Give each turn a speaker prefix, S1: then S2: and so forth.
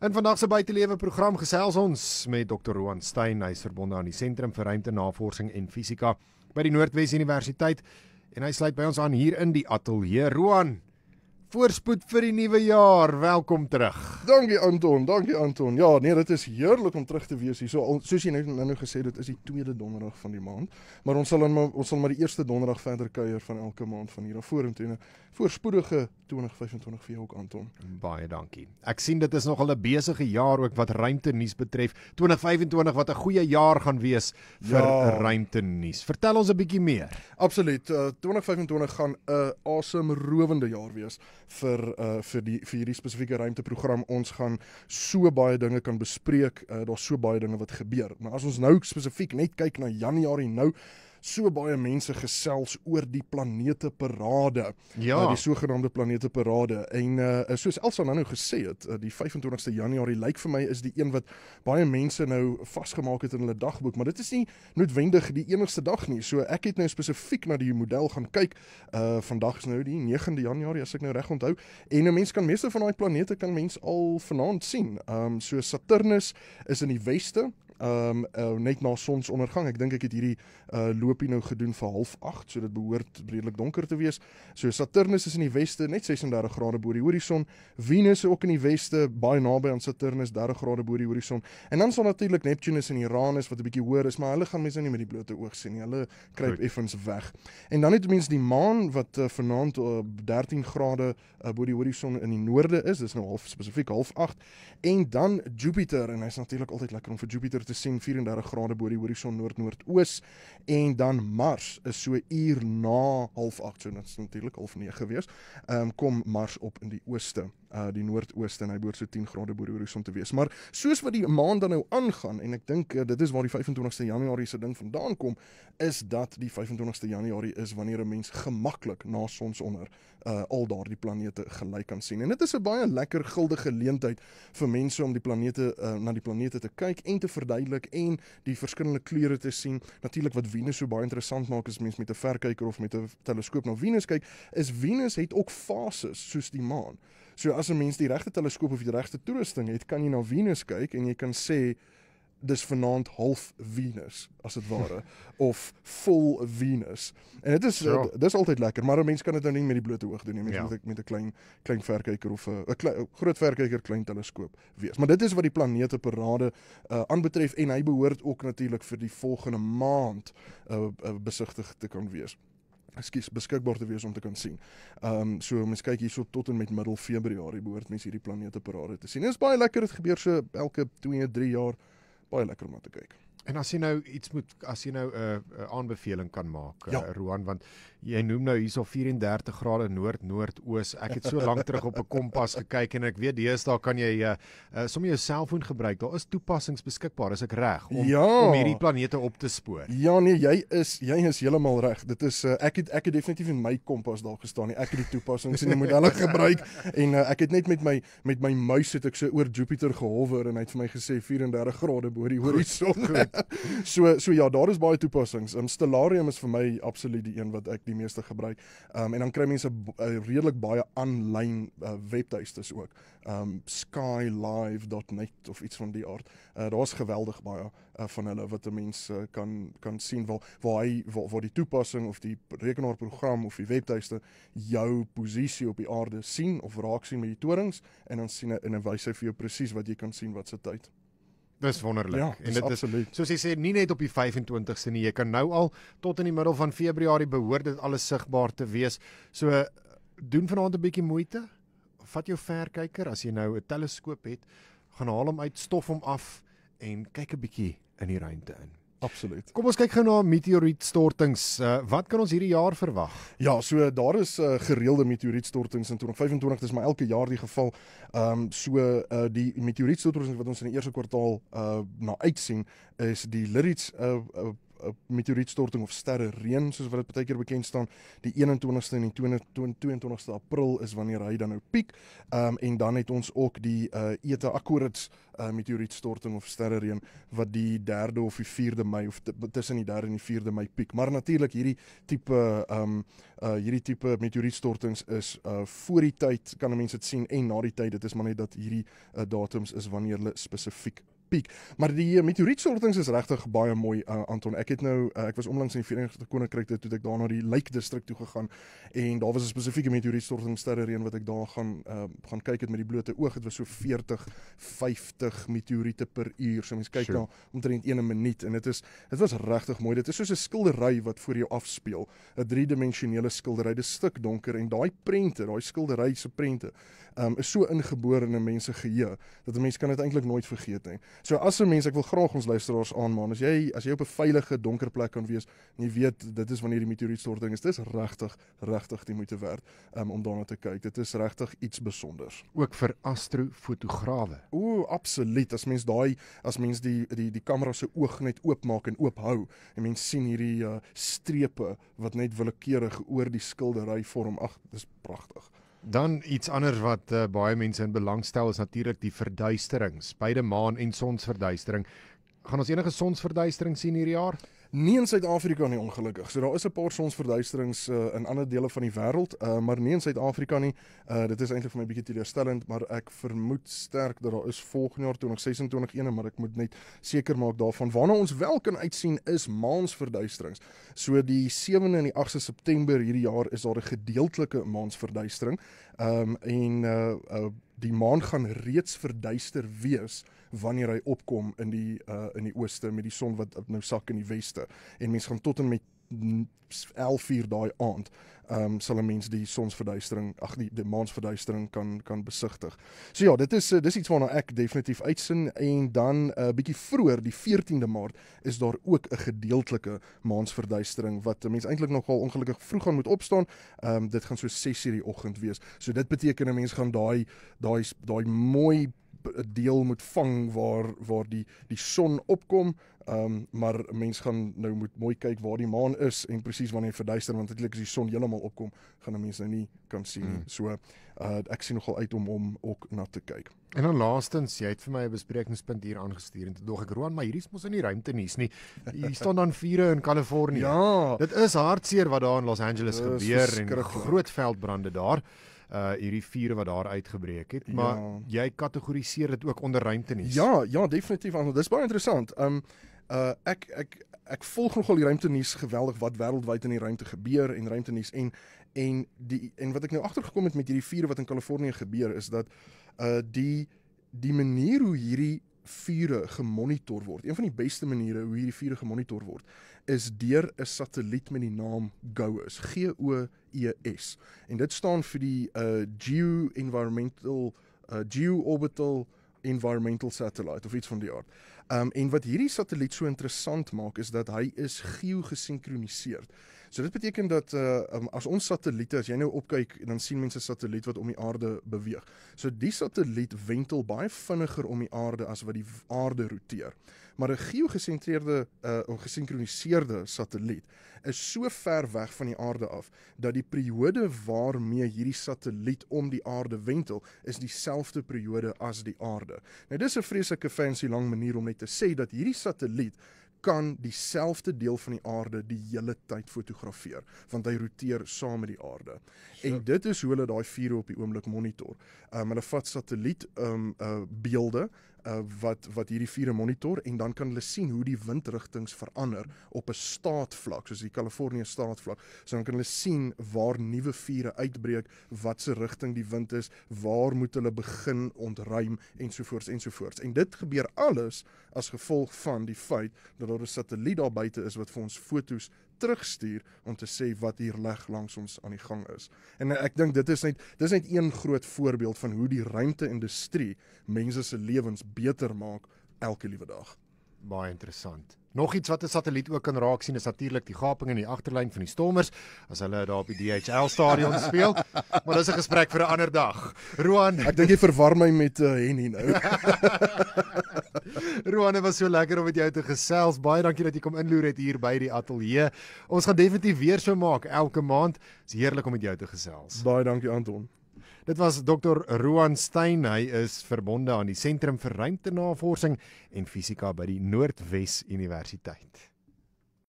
S1: In vandag se buitelewe program gesels ons met Dr. Roan Steyn. Hy is verbonde aan die Sentrum vir Ruimtenavorsing en Fisika by die Noordwes Universiteit en hy sluit by ons aan hier in die ateljee. Roan, voorspoed vir die nuwe jaar. Welkom terug.
S2: Dankie Anton. Ja, nee, dit is heerlik om terug te wees hier. Soos jy nou gesê, dit is die tweede donderdag van die maand, maar ons sal maar die eerste donderdag verder kuier van elke maand van hier af vorentoe. 'n Voorspoedige 2025 vir jou ook, Anton.
S1: Baie dankie. Ek sien dit is nogal 'n besige jaar ook wat ruimtenuus betref. 2025 wat 'n goeie jaar gaan wees vir ruimtenuus. Vertel ons 'n bietjie meer.
S2: Absoluut. 2025 gaan 'n asemrowende jaar wees vir hierdie spesifieke ruimteprogram. Ons gaan so baie dinge kan bespreek. Daar's so baie dinge wat gebeur. Maar as ons nou spesifiek net kyk na Januarie nou, so baie mense gesels oor die planeteparade.
S1: Ja.
S2: Die sogenaamde planeteparade. En soos Elsa nou gesê het, die 25ste Januarie lyk vir my is die een wat baie mense nou vasgemaak het in hulle dagboek, maar dit is nie noodwendig die enigste dag nie. So ek het nou spesifiek na die model gaan kyk. Vandag is nou die 9de Januarie as ek nou reg onthou. En 'n mens kan meeste van daai planete kan mens al vanaand sien. So Saturnus is in die weste. Net na sonsondergang. Ek dink ek het hierdie loopie nou gedoen vir 7:30, so dit behoort redelik donker te wees. So Saturnus is in die weste, net 36 grade bo die horison. Venus is ook in die weste, baie naby aan Saturnus, 30 grade bo die horison. En dan sal natuurlik Neptunus en Uranus wat 'n bietjie hoër is, maar hulle gaan mense nie met die blote oog sien nie. Hulle kruip effens weg. En dan het mense die maan wat vanaand 13 grade bo die horison in die noorde is. Dis nou spesifiek 7:30. En dan Jupiter, en hy's natuurlik altyd lekker om vir Jupiter te sien, 34 grade bo die horison noord-noordoos. En dan Mars is so uur na 7:30, so dit is natuurlik 8:30 gewees. Kom Mars op in die ooste, die noordooste, en hy behoort so 10 grade bo die horison te wees. Maar soos wat die maand dan nou aangaan, en ek dink dit is waar die 25ste Januarie se ding vandaan kom, is dat die 25ste Januarie is wanneer 'n mens gemaklik na sonsonder al daardie planete gelyk kan sien. En dit is 'n baie lekker guldige geleentheid vir mense om die planete na die planete te kyk en te verduidelik en die verskillende kleure te sien. Natuurlik wat Venus so baie interessant maak as mens met 'n verkyker of met 'n teleskoop na Venus kyk, is Venus het ook fases soos die maan. So as 'n mens die regte teleskoop of die regte toerusting het, kan jy na Venus kyk en jy kan sê dis vanaand half Venus, as dit ware, of vol Venus. En dit is dis altyd lekker, maar 'n mens kan dit nou nie met die blote oog doen nie. Mens moet met 'n klein verkyker of 'n groot verkyker, klein teleskoop wees. Maar dit is wat die planeteparade aanbetref, en hy behoort ook natuurlik vir die volgende maand besigtig te kan wees. Beskikbaar te wees om te kan sien. So mens kyk hierso tot en met middel Februarie behoort mense hierdie planeteparade te sien. Dit is baie lekker, dit gebeur so elke 2-3 jaar. Baie lekker om na te kyk.
S1: En as jy nou 'n aanbeveling kan maak, Roan, want jy noem nou hierso 34 grade noord-noordoos. Ek het so lank terug op 'n kompas gekyk en ek weet deesdae kan jy sommer jou selfoon gebruik. Daar is toepassings beskikbaar, is ek reg, om hierdie planete op te spoor.
S2: Ja nee, jy is heeltemal reg. Dit is ek het definitief in my kompas daar gestaan nie. Ek het die toepassings en die modelle gebruik en ek het net met my muis het ek so oor Jupiter gehover en hy het vir my gesê 34 grade bo die horison. So ja, daar is baie toepassings. Stellarium is vir my absoluut die een wat ek die meeste gebruik. En dan kry mense redelik baie aanlyn webtuistes ook. Skylive.net of iets van die aard. Daar's geweldig baie van hulle wat 'n mens kan sien waar die toepassing of die rekenaarprogram of die webtuiste jou posisie op die aarde sien of raak sien met die torings, en dan wys hy vir jou presies wat jy kan sien wat se tyd.
S1: Dis wonderlik.
S2: Ja,
S1: en dit
S2: absoluut.
S1: Soos jy sê, nie net op die 25ste nie, jy kan nou al tot in die middel van Februarie behoort dit alles sigbaar te wees. So doen vanaand 'n bietjie moeite. Vat jou verkyker, as jy nou 'n teleskoop het, gaan haal hom uit, stof hom af en kyk 'n bietjie in die ruimte in.
S2: Absoluut.
S1: Kom ons kyk gou na meteorietstortings. Wat kan ons hierdie jaar verwag?
S2: Ja, so daar is gereelde meteorietstortings in 2025, dis maar elke jaar die geval. Die meteorietstortings wat ons in die eerste kwartaal na uitsien is die Lyrits meteorietstorting of sterrereën, soos wat dit baie keer bekend staan. Die 21ste en die 22ste April is wanneer hy dan nou piek. En dan het ons ook die Eta Aquarids meteorietstorting of sterrereën wat die 3de of die 4de Mei of tussen die 3de en die 4de Mei piek. Maar natuurlik hierdie tipe meteorietstortings is voor die tyd kan mense dit sien en na die tyd. Dit is maar net dat hierdie datums is wanneer hulle spesifiek piek. Maar die meteorietstortings is regtig baie mooi, Anton. Ek was onlangs in die Verenigde Koninkryk toe ek daar na die Lake District toe gegaan en daar was 'n spesifieke meteorietstorting sterrereën wat ek daar gaan kyk het met die blote oog. Dit was so 40-50 meteoriete per uur. So mense kyk na omtrent 1 minuut en dit was regtig mooi. Dit is soos 'n skildery wat voor jou afspeel. 'n 3-dimensionele skildery. Dit is stik donker en daai prente, daai skildery se prente is so ingebore in 'n mens se geheue dat 'n mens kan dit eintlik nooit vergeet nie. So as 'n mens, ek wil graag ons luisteraars aanmaan, as jy op 'n veilige donker plek kan wees en jy weet dit is wanneer die meteorietstorting is, dit is regtig die moeite werd om daarna te kyk. Dit is regtig iets besonders.
S1: Ook vir astrofotograwe.
S2: Absoluut. As mens die kamera se oog net oopmaak en oophou en mens sien hierdie strepe wat net willekeurig oor die skildery vorm. Ag, dis pragtig.
S1: Dan iets anders wat baie mense in belang stel is natuurlik die verduisterings. Beide maan- en sonsverduistering. Gaan ons enige sonsverduistering sien hierdie jaar?
S2: Nie in Suid-Afrika nie, ongelukkig. So daar is 'n paar sonsverduisterings in ander dele van die wêreld, maar nie in Suid-Afrika nie. Dit is eintlik vir my bietjie teleurstellend, maar ek vermoed sterk dat daar is volgende jaar 2026 ene, maar ek moet net seker maak daarvan. Waarna ons wel kan uitsien is maansverduisterings. So die 7de en die 8de September hierdie jaar is daar 'n gedeeltelike maansverduistering. Die maan gaan reeds verduister wees wanneer hy opkom in die ooste met die son wat nou sak in die weste. En mense gaan tot en met 11:00 daai aand sal 'n mens die sonsverduistering, die maansverduistering kan besigtig. So ja, dis iets waarna ek definitief uitsien. En dan 'n bietjie vroeër, die 14de Maart, is daar ook 'n gedeeltelike maansverduistering wat 'n mens eintlik nogal ongelukkig vroeg gaan moet opstaan. Dit gaan so 6:00 die oggend wees. So dit beteken 'n mens gaan daai mooi deel moet vang waar die son opkom, maar mens gaan nou moet mooi kyk waar die maan is en presies wanneer hy verduister, want eintlik as die son heeltemal opkom, gaan 'n mens nou nie kan sien nie. So ek sien nogal uit om ook na te kyk.
S1: En dan laastens, jy het vir my 'n besprekingspunt hier aangestuur en toe dog ek, Roan, maar hierdie is mos in die ruimte nuus nie. Hier staan dan vure in Kalifornië.
S2: Ja,
S1: Dit is hartseer wat daar in Los Angeles gebeur en groot veldbrande daar. Hierdie vure wat daar uitgebreek het, maar jy kategoriseer dit ook onder ruimtenuus.
S2: Ja, definitief. Dis baie interessant. Ek volg nogal die ruimtenuus geweldig wat wêreldwyd in die ruimte gebeur en ruimtenuus en wat ek nou agtergekom het met hierdie vure wat in Kalifornië gebeur is dat die manier hoe hierdie vure gemonitor word. Een van die beste maniere hoe hierdie vure gemonitor word is deur 'n satelliet met die naam GOES, GOES. En dit staan vir die Geo-orbital Environmental Satellite of iets van die aard. En wat hierdie satelliet so interessant maak is dat hy is geo-gesinkroniseer. So dit beteken dat as ons satelliete, as jy nou opkyk, dan sien mense 'n satelliet wat om die aarde beweeg. So die satelliet wentel baie vinniger om die aarde as wat die aarde roteer. Maar 'n gesinkroniseerde satelliet is so ver weg van die aarde af dat die periode waarmee hierdie satelliet om die aarde wentel is dieselfde periode as die aarde. Nou dis 'n vreeslike fancy lang manier om net te sê dat hierdie satelliet kan dieselfde deel van die aarde die hele tyd fotografeer, want hy roteer saam met die aarde. En dit is hoe hulle daai vure op die oomblik monitor. Hulle vat satelliet beelde wat hierdie vure monitor en dan kan hulle sien hoe die windrigtings verander op 'n staatvlak, soos die Kalifornië staatvlak. So dan kan hulle sien waar nuwe vure uitbreek, wat se rigting die wind is, waar moet hulle begin ontruim ensovoorts. En dit gebeur alles as gevolg van die feit dat daar 'n satelliet daar buite is wat vir ons fotos terugstuur om te sê wat hier langs ons aan die gang is. En ek dink dis net een groot voorbeeld van hoe die ruimte-industrie mense se lewens beter maak elke liewe dag.
S1: Baie interessant. Nog iets wat 'n satelliet ook kan raak sien is natuurlik die gaping in die agterlyn van die Stormers as hulle daar op die DHL stadion speel. Maar dis 'n gesprek vir 'n ander dag. Roan,
S2: ek dink jy verwar my met Henny nou.
S1: Roan, dit was so lekker om met jou te gesels. Baie dankie dat jy kom inloer het hier by die ateljee. Ons gaan definitief weer so maak elke maand. Dit is heerlik om met jou te gesels.
S2: Baie dankie Anton.
S1: Dit was Dr. Roan Steyn. Hy is verbonde aan die Sentrum vir Ruimtenavorsing en Fisika by die Noordwes Universiteit.